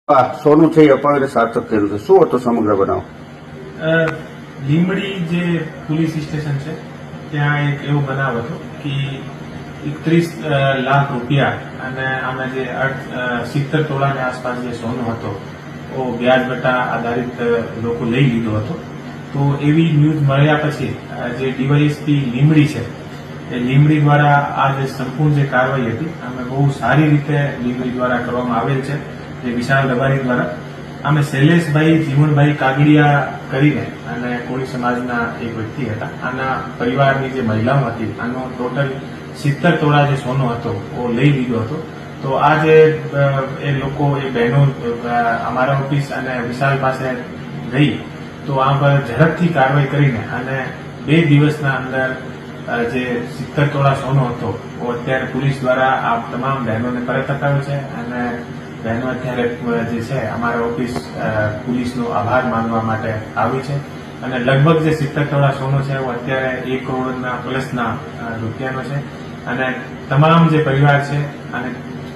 સોનું છે એ અપાવીને સાર્થક થયેલું છે. શું હતો સમગ્ર બનાવ? લીંબડી જે પોલીસ સ્ટેશન છે ત્યાં એક એવો બનાવ હતો કે 31 લાખ રૂપિયા અને આમાં જે 70 તોલાની આસપાસ જે સોનું હતો એ વ્યાજ બટા આધારિત લોકો લઈ લીધો હતો. તો એવી ન્યૂઝ મળ્યા પછી જે ડીવાયએસપી લીંબડી છે એ લીંબડી દ્વારા આ જે સંપૂર્ણ જે કાર્યવાહી હતી અમે બહુ સારી રીતે લીંબડી દ્વારા કરવામાં આવેલ છે. જે વિશાલ રબારી દ્વારા અમે શૈલેષભાઈ જીવણભાઈ કાગડિયા કરીને અને કોળી સમાજના એક વ્યક્તિ હતા. આના પરિવારની જે મહિલાઓ હતી આનો ટોટલ 70 તોલા જે સોનો હતો એ લઈ લીધો હતો. તો આ જે એ લોકો એ બહેનો અમારા ઓફિસ અને વિશાલ પાસે ગઈ તો આ પર ઝડપથી કાર્યવાહી કરીને અને 2 દિવસના અંદર જે 70 તોલા સોનો હતો એ અત્યારે પોલીસ દ્વારા આ તમામ બહેનોને પરત અપાવ્યો છે. અને બહેનો અત્યારે જે છે અમારા ઓફિસ પોલીસનો આભાર માનવા માટે આવી છે. અને લગભગ જે 70 તોલા સોનો છે એ અત્યારે 1 કરોડના પ્લસના રૂપિયાનો છે. અને તમામ જે પરિવાર છે અને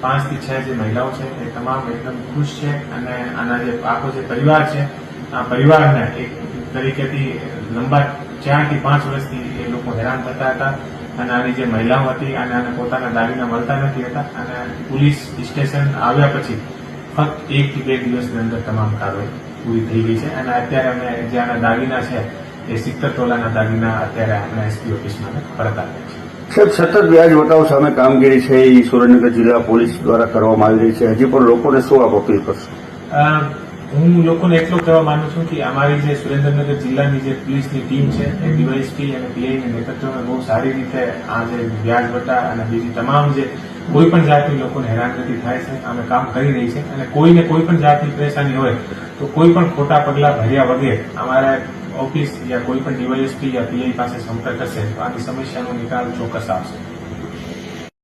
5 થી 6 જે મહિલાઓ છે એ તમામ એકદમ ખુશ છે. અને આના જે આખો જે પરિવાર છે આ પરિવારને એક તરીકેથી લંબા 4 થી 5 વર્ષથી એ લોકો હેરાન થતા હતા. અને આની જે મહિલાઓ હતી અને આને પોતાના દાગીના મળતા નથી હતા. અને પોલીસ સ્ટેશન આવ્યા પછી ફક્ત 1 થી 2 દિવસની અંદર તમામ કાર્યવાહી પૂરી થઈ ગઈ છે. અને અત્યારે અમે જે આના દાગીના છે એ 70 તોલાના દાગીના અત્યારે આપણે એસપી ઓફિસમાં પરત આપ્યા છે. સાહેબ, સતત વ્યાજ વટાવ સામે કામગીરી છે એ સુરેન્દ્રનગર જિલ્લા પોલીસ દ્વારા કરવામાં આવી રહી છે. હજી પણ લોકોને શું આપ અપીલ કરશો? હું લોકોને એટલું કહેવા માંગુ છું કે અમારી જે સુરેન્દ્રનગર જિલ્લાની જે પોલીસની ટીમ છે એ ડીવાયએસપી અને પીઆઈના નેતૃત્વમાં બહુ સારી રીતે આ જે વ્યાજ વટા અને બીજી તમામ જે કોઈ પણ જાતની લોકોને હેરાનગતિ થાય છે અમે કામ કરી રહી છે. અને કોઈને કોઈ પણ જાતની પરેશાની હોય તો કોઈ પણ ખોટા પગલા ભર્યા વગર અમારા ઓફિસ યા કોઈ પણ ડીવાયએસપી યા પીઆઈ પાસે સંપર્ક કરશે તો આની સમસ્યાનો નિકાલ ચોક્કસ આવશે.